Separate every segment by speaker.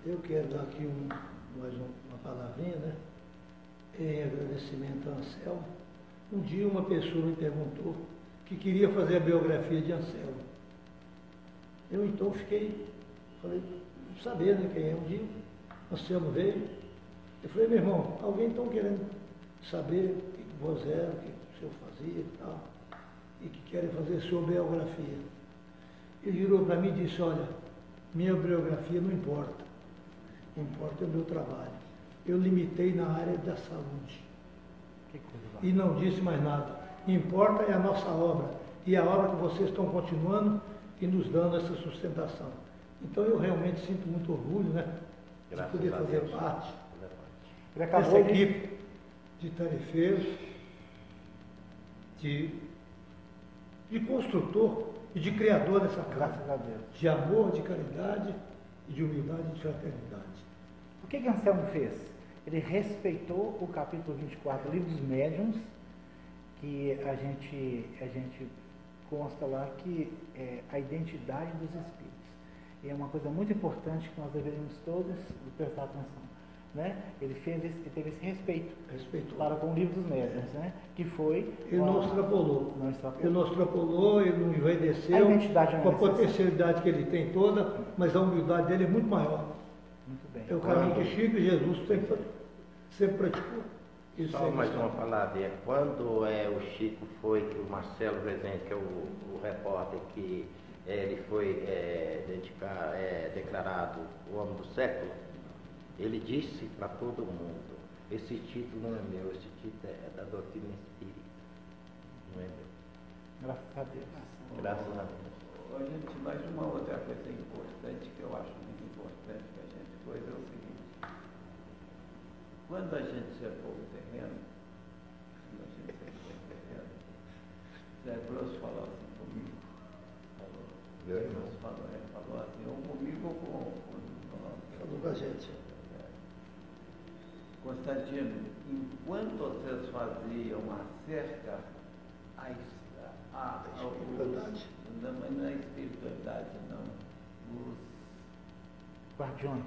Speaker 1: Eu quero dar aqui mais uma palavrinha, né? Em agradecimento a Anselmo. Um dia uma pessoa me perguntou que queria fazer a biografia de Anselmo. Eu então falei, saber, né, quem é. Um dia Anselmo veio, eu falei, meu irmão, alguém está querendo saber o que você era, o que o senhor fazia e tal, e que querem fazer sua biografia. Ele virou para mim e disse, olha, minha biografia não importa, importa o meu trabalho. Eu limitei na área da saúde. E não disse mais nada. Importa é a nossa obra, e a obra que vocês estão continuando e nos dando essa sustentação. Então eu realmente sinto muito orgulho, né, de poder fazer parte dessa equipe de tarefeiros, de construtor e de criador dessa casa, de amor, de caridade, e de humildade e de fraternidade.
Speaker 2: O que Anselmo fez? Ele respeitou o capítulo 24 do Livro dos Médiuns, que a gente consta lá que é a identidade dos espíritos. E é uma coisa muito importante que nós deveríamos todos prestar atenção. Né? Ele teve esse respeito para com o Livro dos Médiuns, né? Que foi...
Speaker 1: Ele não extrapolou. Ele não extrapolou, ele não envaideceu com a potencialidade que ele tem toda, mas a humildade dele é muito maior.
Speaker 2: Muito bem.
Speaker 1: É o caminho que Chico e Jesus sempre praticou.
Speaker 3: Só mais uma palavrinha. Quando o Chico foi, que o Marcelo Rezende, que é o repórter, que ele foi declarado o homem do século, ele disse para todo mundo, esse título não é meu, esse título é da doutrina espírita, não é meu.
Speaker 2: Graças a Deus.
Speaker 3: Graças a Deus.
Speaker 4: Gente, mais uma outra coisa importante que eu acho muito importante que a gente faz é o seguinte: quando a gente cercou o terreno, Zé Grosso falou assim comigo, falou assim, ou comigo ou
Speaker 1: falou com a gente.
Speaker 4: Constantino, enquanto vocês faziam a cerca,
Speaker 1: espiritualidade.
Speaker 4: Não é espiritualidade, não. Os
Speaker 2: guardiões.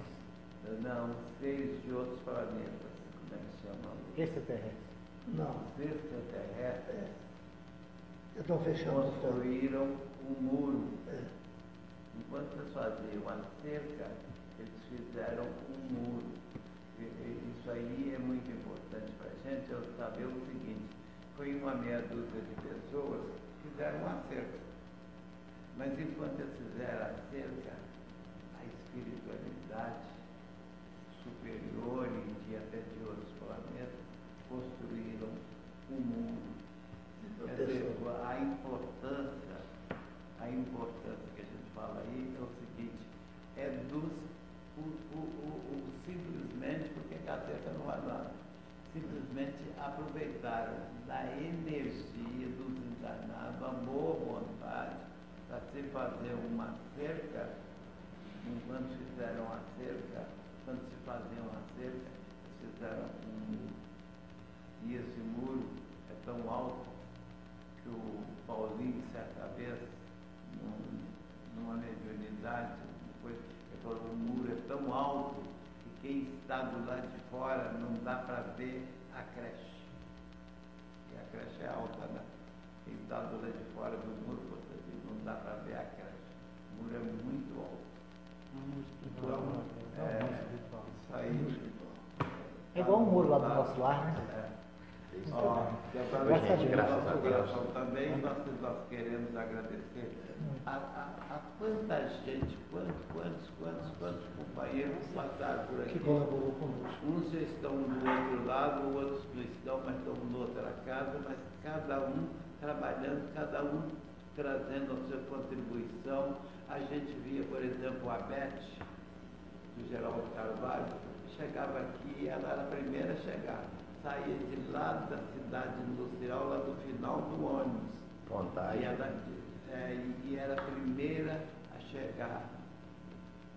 Speaker 4: Não, os seres de outros planetas. Como é que se chama?
Speaker 2: Extraterrestres.
Speaker 1: Não.
Speaker 4: Os extraterrestres
Speaker 1: Estão fechando
Speaker 4: construíram um muro.
Speaker 1: É.
Speaker 4: Enquanto eles faziam a cerca, eles fizeram um muro. Isso aí é muito importante para a gente, eu saber o seguinte: foi uma meia dúzia de pessoas que fizeram uma cerca. Mas enquanto eles fizeram a cerca, a espiritualidade superior e até de outros planetas construíram um mundo. Quer dizer, a importância que a gente fala aí é o seguinte: é simplesmente porque a cerca não vai nada. Simplesmente aproveitaram da energia dos encarnados, a boa vontade, para se fazer uma cerca. Enquanto fizeram a cerca, quando se faziam a cerca, eles fizeram um muro. E esse muro é tão alto que o Paulinho, certa vez, numa mediunidade, depois ele falou: o muro é tão alto que quem está do lado de fora não dá para ver a creche. E a creche é alta, né? Quem está do lado de fora do muro, não dá para ver a creche. O muro é muito alto. Então, isso aí.
Speaker 2: É igual um muro lá do nosso lar, né?
Speaker 4: Graças a Deus. Também nós queremos agradecer a quanta gente, quantos companheiros passaram por aqui.
Speaker 1: Que colaborou conosco.
Speaker 4: Uns estão do outro lado, outros não estão, mas estão na outra casa, mas cada um trabalhando, cada um trazendo a sua contribuição. A gente via, por exemplo, a Beth, do Geraldo Carvalho, chegava aqui, ela era a primeira a chegar. Saía de lá da cidade industrial, lá do final do ônibus.
Speaker 3: Contagem.
Speaker 4: E era a primeira a chegar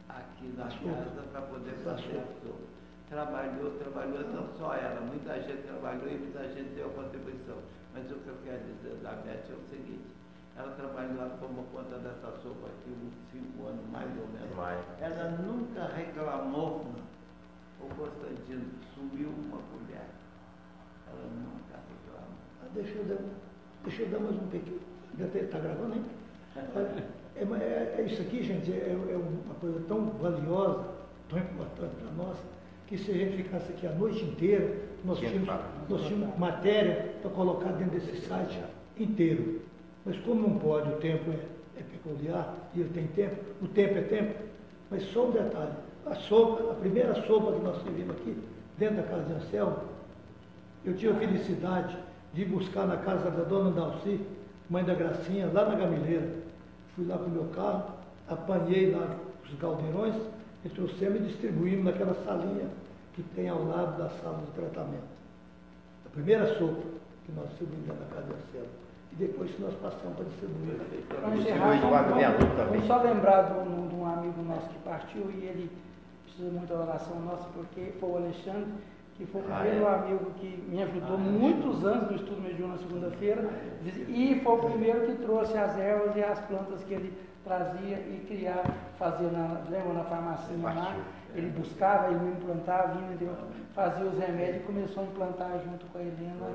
Speaker 4: aqui na casa para poder fazer a sopa. Trabalhou, não só ela, muita gente trabalhou e muita gente deu contribuição. Mas o que eu quero dizer da Beth é o seguinte: ela trabalhou, ela tomou conta dessa sopa aqui uns 5 anos, mais ou menos. Ela nunca reclamou sumiu uma colher. Ela nunca reclamou.
Speaker 1: Deixa eu dar mais um pequeno. Está gravando, hein? É isso aqui, gente, é uma coisa tão valiosa, tão importante para nós, que se a gente ficasse aqui a noite inteira, nós tínhamos matéria para colocar dentro desse site inteiro. Mas como não pode, o tempo é peculiar e ele tem tempo, o tempo é tempo, mas só um detalhe, a primeira sopa que nós servimos aqui, dentro da casa de Anselmo, eu tive a felicidade de ir buscar na casa da dona Dalci, mãe da Gracinha, lá na Gamileira. Fui lá com o meu carro, apanhei lá os galdeirões e trouxemos e distribuímos naquela salinha que tem ao lado da sala de tratamento. A primeira sopa que nós distribuímos na casa de Anselmo. E depois nós passamos para distribuir.
Speaker 5: Vamos só lembrar de um amigo nosso que partiu e ele precisa muito da oração nossa, porque foi o Alexandre, que foi o primeiro amigo que me ajudou muitos anos no estudo mediúnico na segunda-feira, e foi o primeiro que trouxe as ervas e as plantas que ele trazia e criava, fazia na farmacinha lá, ele buscava, ele me implantava, fazia os remédios e começou a implantar junto com a Helena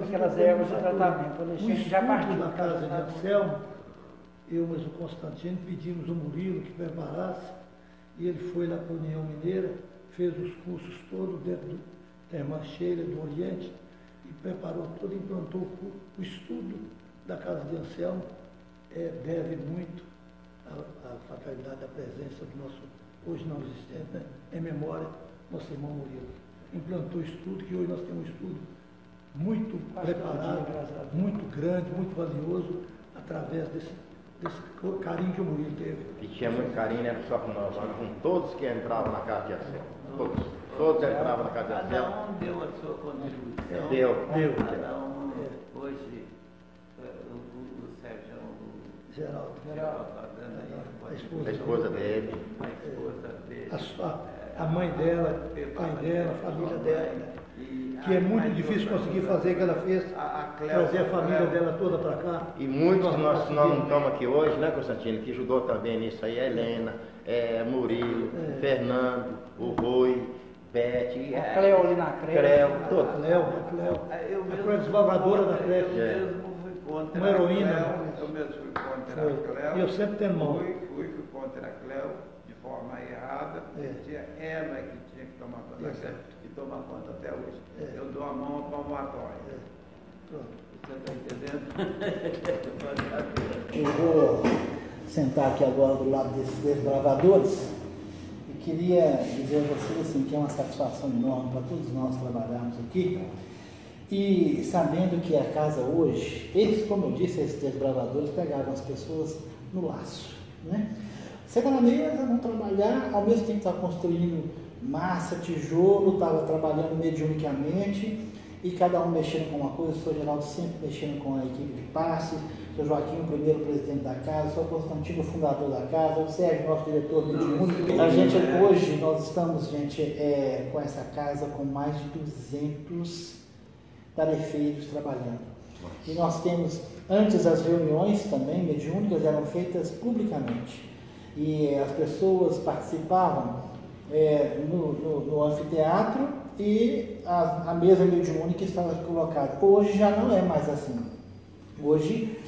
Speaker 5: aquelas ervas de tratamento. O Alexandre já partiu
Speaker 1: da casa de Anselmo, eu mas o Constantino pedimos o Murilo que preparasse, e ele foi lá para a União Mineira, fez os cursos todos dentro do Termancheira, do Oriente, e preparou todo, implantou o estudo da casa de Anselmo, deve muito à fatalidade da presença do nosso, hoje não existente, né? Em memória, nosso irmão Murilo. Implantou o estudo, que hoje nós temos um estudo muito preparado, muito grande, muito valioso, através desse carinho que o Murilo teve.
Speaker 3: E tinha muito carinho, era só com nós, com todos que entravam na casa de Anselmo. Todos entravam na casa de Anselmo.
Speaker 4: Cada um deu a sua contribuição.
Speaker 3: Deu.
Speaker 4: Cada um, hoje, o Sérgio,
Speaker 1: Geraldo
Speaker 4: está dando aí
Speaker 3: a esposa dele.
Speaker 1: A mãe dela, o pai dela, a família dela. Que é muito difícil conseguir fazer o que ela fez, trazer a família dela toda para cá.
Speaker 3: E muitos que nós não estamos aqui hoje, né, Constantino, que ajudou também nisso aí, a Helena, Murilo, Fernando, o Rui, Beth,
Speaker 5: a Cleo ali na creche.
Speaker 1: A Cleo, desbravadora da creche. Uma heroína.
Speaker 4: Eu mesmo fui contra a Cleo.
Speaker 1: E eu sempre tenho mão.
Speaker 4: Fui contra a Cleo de forma errada. Tinha ela que tinha que tomar conta da Cleo e tomar conta até hoje. Eu dou a mão palmatória.
Speaker 1: Pronto.
Speaker 4: Você está entendendo?
Speaker 2: Eu vou sentar aqui agora do lado desses desbravadores e queria dizer a vocês assim, que é uma satisfação enorme para todos nós trabalharmos aqui. E sabendo que a casa hoje, eles, como eu disse, esses desbravadores pegavam as pessoas no laço, né? Senta na mesa, vão trabalhar, ao mesmo tempo estava construindo massa, tijolo, estava trabalhando mediunicamente, e cada um mexendo com uma coisa, o Sr. Geraldo sempre mexendo com a equipe de passe, o Sr. Joaquim, o primeiro presidente da casa, o Sr. Constantino, o fundador da casa, o Sérgio, nosso diretor mediúnico. A gente, hoje, nós estamos, gente, com essa casa com mais de 200 tarefeiros trabalhando. E nós temos, antes as reuniões também mediúnicas eram feitas publicamente. E as pessoas participavam no anfiteatro e a mesa mediúnica estava colocada. Hoje já não é mais assim. Hoje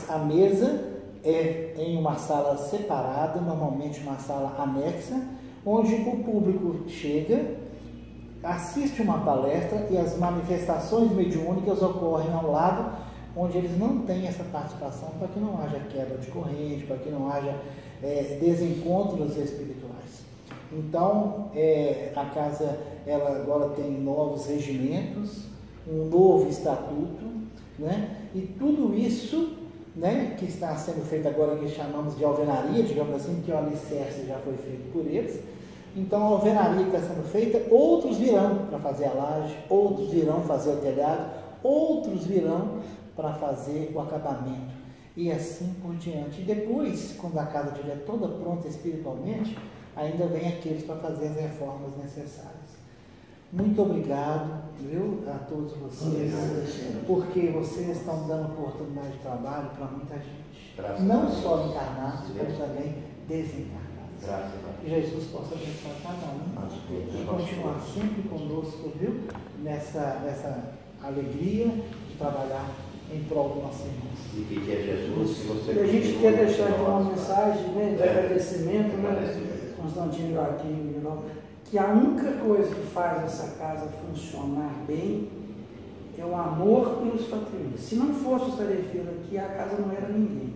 Speaker 2: a mesa é em uma sala separada, normalmente uma sala anexa, onde o público chega, assiste uma palestra e as manifestações mediúnicas ocorrem ao lado, onde eles não têm essa participação, para que não haja quebra de corrente, para que não haja desencontros espirituais. Então, a casa ela agora tem novos regimentos, um novo estatuto, né? E tudo isso, né, que está sendo feito agora, que chamamos de alvenaria, digamos assim, que o alicerce já foi feito por eles. Então, a alvenaria que está sendo feita, outros virão para fazer a laje, outros virão fazer o telhado, outros virão para fazer o acabamento, e assim por diante. E depois, quando a casa estiver toda pronta espiritualmente, ainda vem aqueles para fazer as reformas necessárias. Muito obrigado, viu, a todos vocês, porque vocês estão dando oportunidade de trabalho para muita gente. Não só encarnados, mas também desencarnados.
Speaker 3: Graças a
Speaker 2: Que Jesus possa abençoar cada um e continuar sempre conosco, viu? Nessa alegria de trabalhar em prol do nosso irmão.
Speaker 3: E pedir a Jesus que você...
Speaker 5: E a gente quer deixar aqui uma mensagem, né, de agradecimento, né, Constantino Joaquim, que a única coisa que faz essa casa funcionar bem é o amor e os patrões. Se não fosse o tarefeiro aqui, a casa não era ninguém.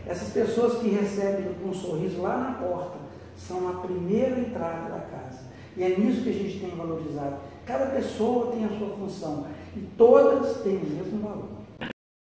Speaker 5: Essas pessoas que recebem com um sorriso lá na porta são a primeira entrada da casa. E é nisso que a gente tem valorizado. Cada pessoa tem a sua função e todas têm o mesmo valor.